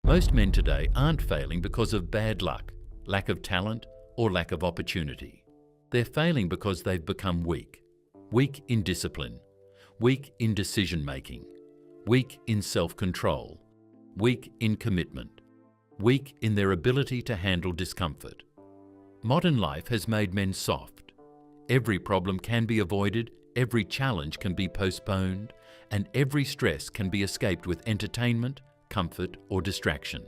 Most men today aren't failing because of bad luck, lack of talent, or lack of opportunity. They're failing because they've become weak. Weak in discipline, weak in decision-making, weak in self-control, weak in commitment, weak in their ability to handle discomfort. Modern life has made men soft. Every problem can be avoided, every challenge can be postponed, and every stress can be escaped with entertainment, comfort, or distraction.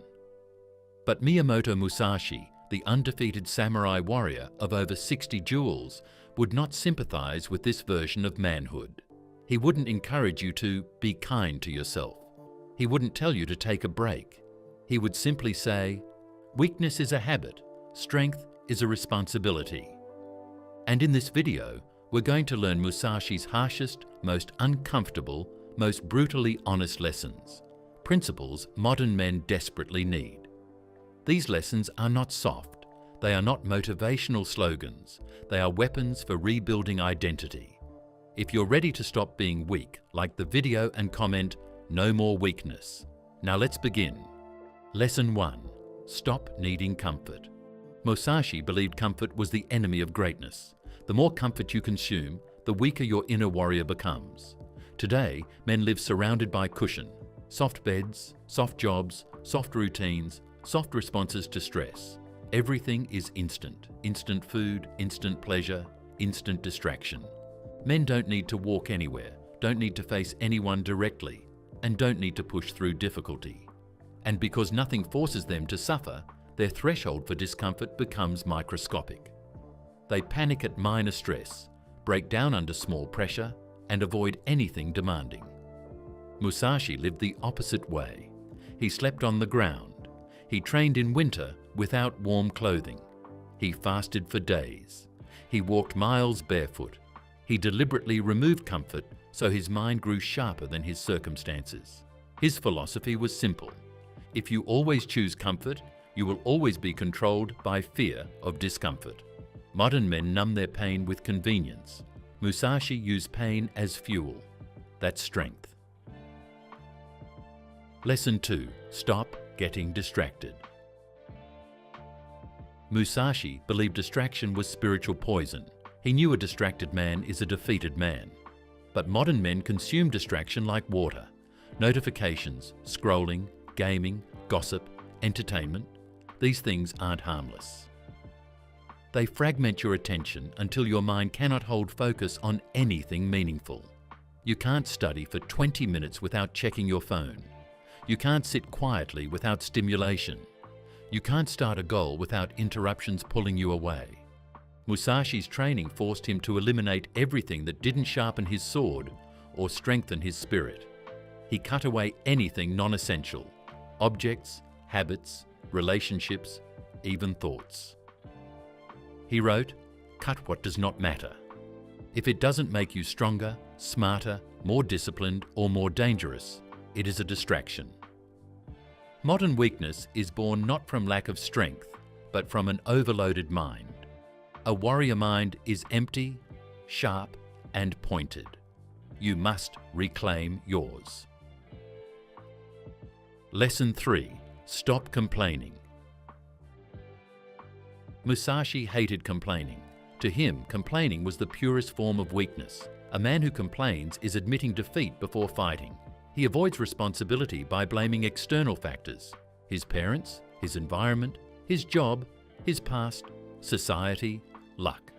But Miyamoto Musashi, the undefeated samurai warrior of over 60 duels, would not sympathize with this version of manhood. He wouldn't encourage you to be kind to yourself. He wouldn't tell you to take a break. He would simply say, weakness is a habit, strength is a responsibility. And in this video, we're going to learn Musashi's harshest, most uncomfortable, most brutally honest lessons, principles modern men desperately need. These lessons are not soft, they are not motivational slogans, they are weapons for rebuilding identity. If you're ready to stop being weak, like the video and comment, "No more weakness." Now let's begin. Lesson 1. Stop needing comfort. Musashi believed comfort was the enemy of greatness. The more comfort you consume, the weaker your inner warrior becomes. Today, men live surrounded by cushion, soft beds, soft jobs, soft routines, soft responses to stress. Everything is instant. Instant food, instant pleasure, instant distraction. Men don't need to walk anywhere, don't need to face anyone directly, and don't need to push through difficulty. And because nothing forces them to suffer, their threshold for discomfort becomes microscopic. They panic at minor stress, break down under small pressure, and avoid anything demanding. Musashi lived the opposite way. He slept on the ground. He trained in winter without warm clothing. He fasted for days. He walked miles barefoot. He deliberately removed comfort so his mind grew sharper than his circumstances. His philosophy was simple. If you always choose comfort, you will always be controlled by fear of discomfort. Modern men numb their pain with convenience. Musashi used pain as fuel. That's strength. Lesson 2. Stop getting distracted. Musashi believed distraction was spiritual poison. He knew a distracted man is a defeated man. But modern men consume distraction like water. Notifications, scrolling, gaming, gossip, entertainment, these things aren't harmless. They fragment your attention until your mind cannot hold focus on anything meaningful. You can't study for 20 minutes without checking your phone. You can't sit quietly without stimulation. You can't start a goal without interruptions pulling you away. Musashi's training forced him to eliminate everything that didn't sharpen his sword or strengthen his spirit. He cut away anything non-essential: objects, habits, relationships, even thoughts. He wrote, "Cut what does not matter. If it doesn't make you stronger, smarter, more disciplined, or more dangerous, it is a distraction." Modern weakness is born not from lack of strength, but from an overloaded mind. A warrior mind is empty, sharp, and pointed. You must reclaim yours. Lesson 3. Stop complaining. Musashi hated complaining. To him, complaining was the purest form of weakness. A man who complains is admitting defeat before fighting. He avoids responsibility by blaming external factors: his parents, his environment, his job, his past, society, luck.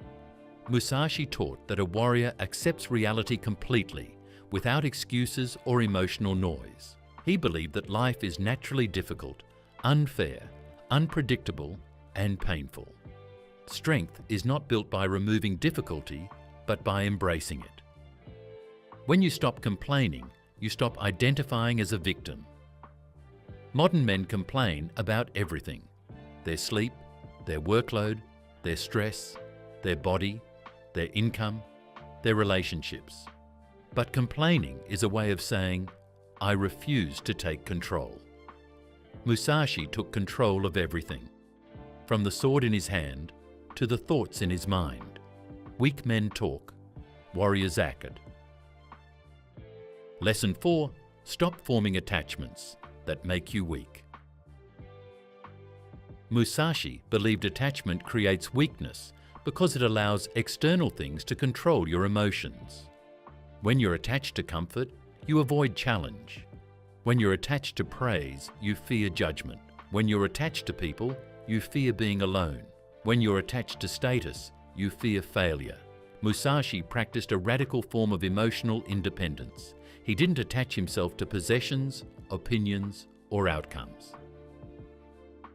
Musashi taught that a warrior accepts reality completely, without excuses or emotional noise. He believed that life is naturally difficult, unfair, unpredictable, and painful. Strength is not built by removing difficulty, but by embracing it. When you stop complaining, you stop identifying as a victim. Modern men complain about everything: their sleep, their workload, their stress, their body, their income, their relationships. But complaining is a way of saying, "I refuse to take control." Musashi took control of everything, from the sword in his hand to the thoughts in his mind. Weak men talk, warriors act. Lesson 4. Stop forming attachments that make you weak. Musashi believed attachment creates weakness because it allows external things to control your emotions. When you're attached to comfort, you avoid challenge. When you're attached to praise, you fear judgment. When you're attached to people, you fear being alone. When you're attached to status, you fear failure. Musashi practiced a radical form of emotional independence. He didn't attach himself to possessions, opinions, or outcomes.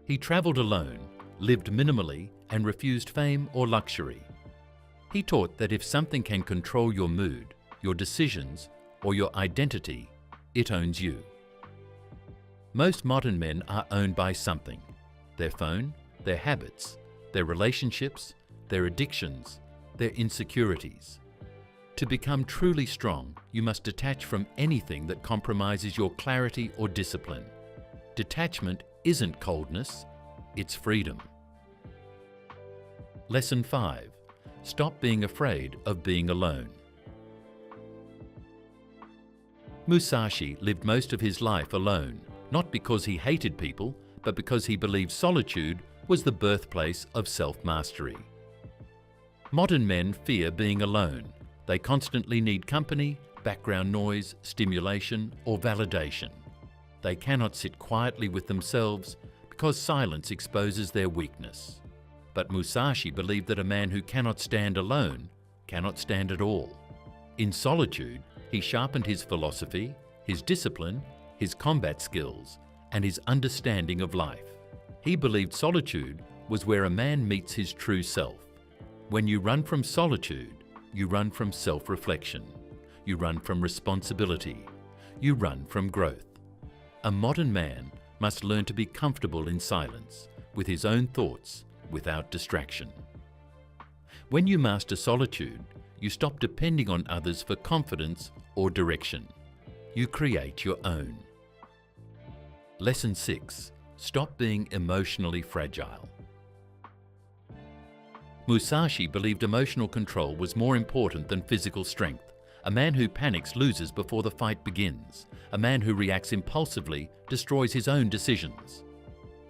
He traveled alone, lived minimally, and refused fame or luxury. He taught that if something can control your mood, your decisions, or your identity, it owns you. Most modern men are owned by something: their phone, their habits, their relationships, their addictions, their insecurities. To become truly strong, you must detach from anything that compromises your clarity or discipline. Detachment isn't coldness, it's freedom. Lesson 5. Stop being afraid of being alone. Musashi lived most of his life alone, not because he hated people, but because he believed solitude was the birthplace of self-mastery. Modern men fear being alone. They constantly need company, background noise, stimulation, or validation. They cannot sit quietly with themselves because silence exposes their weakness. But Musashi believed that a man who cannot stand alone cannot stand at all. In solitude, he sharpened his philosophy, his discipline, his combat skills, and his understanding of life. He believed solitude was where a man meets his true self. When you run from solitude, you run from self-reflection. You run from responsibility. You run from growth. A modern man must learn to be comfortable in silence, with his own thoughts, without distraction. When you master solitude, you stop depending on others for confidence or direction. You create your own. Lesson 6. Stop being emotionally fragile. Musashi believed emotional control was more important than physical strength. A man who panics loses before the fight begins. A man who reacts impulsively destroys his own decisions.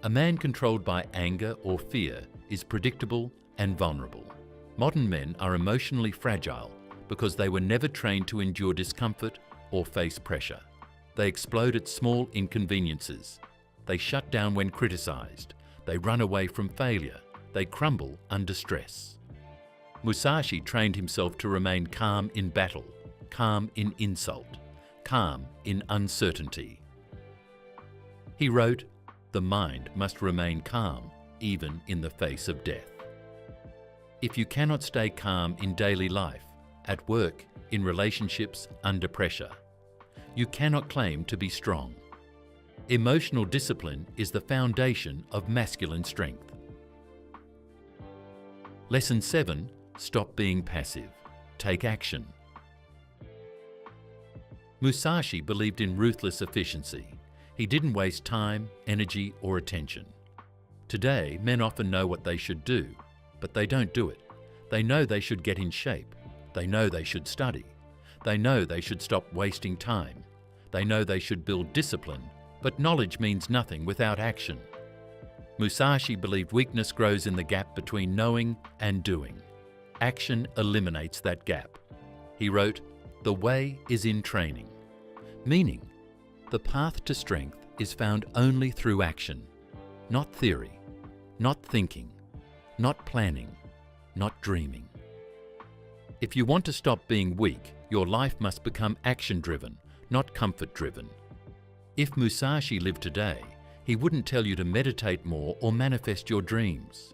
A man controlled by anger or fear is predictable and vulnerable. Modern men are emotionally fragile because they were never trained to endure discomfort or face pressure. They explode at small inconveniences. They shut down when criticized. They run away from failure. They crumble under stress. Musashi trained himself to remain calm in battle, calm in insult, calm in uncertainty. He wrote, "The mind must remain calm even in the face of death." If you cannot stay calm in daily life, at work, in relationships, under pressure, you cannot claim to be strong. Emotional discipline is the foundation of masculine strength. Lesson 7. Stop being passive. Take action. Musashi believed in ruthless efficiency. He didn't waste time, energy, or attention. Today, men often know what they should do, but they don't do it. They know they should get in shape. They know they should study. They know they should stop wasting time. They know they should build discipline, but knowledge means nothing without action. Musashi believed weakness grows in the gap between knowing and doing. Action eliminates that gap. He wrote, "The way is in training," meaning the path to strength is found only through action, not theory, not thinking, not planning, not dreaming. If you want to stop being weak, your life must become action-driven, not comfort-driven. If Musashi lived today, he wouldn't tell you to meditate more or manifest your dreams.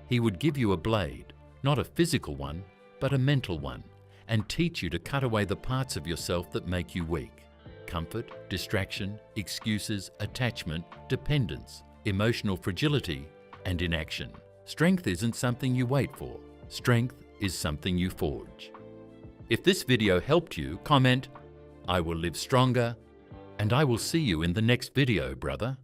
He would give you a blade, not a physical one, but a mental one, and teach you to cut away the parts of yourself that make you weak. Comfort, distraction, excuses, attachment, dependence, emotional fragility, and inaction. Strength isn't something you wait for. Strength is something you forge. If this video helped you, comment, "I will live stronger," and I will see you in the next video, brother.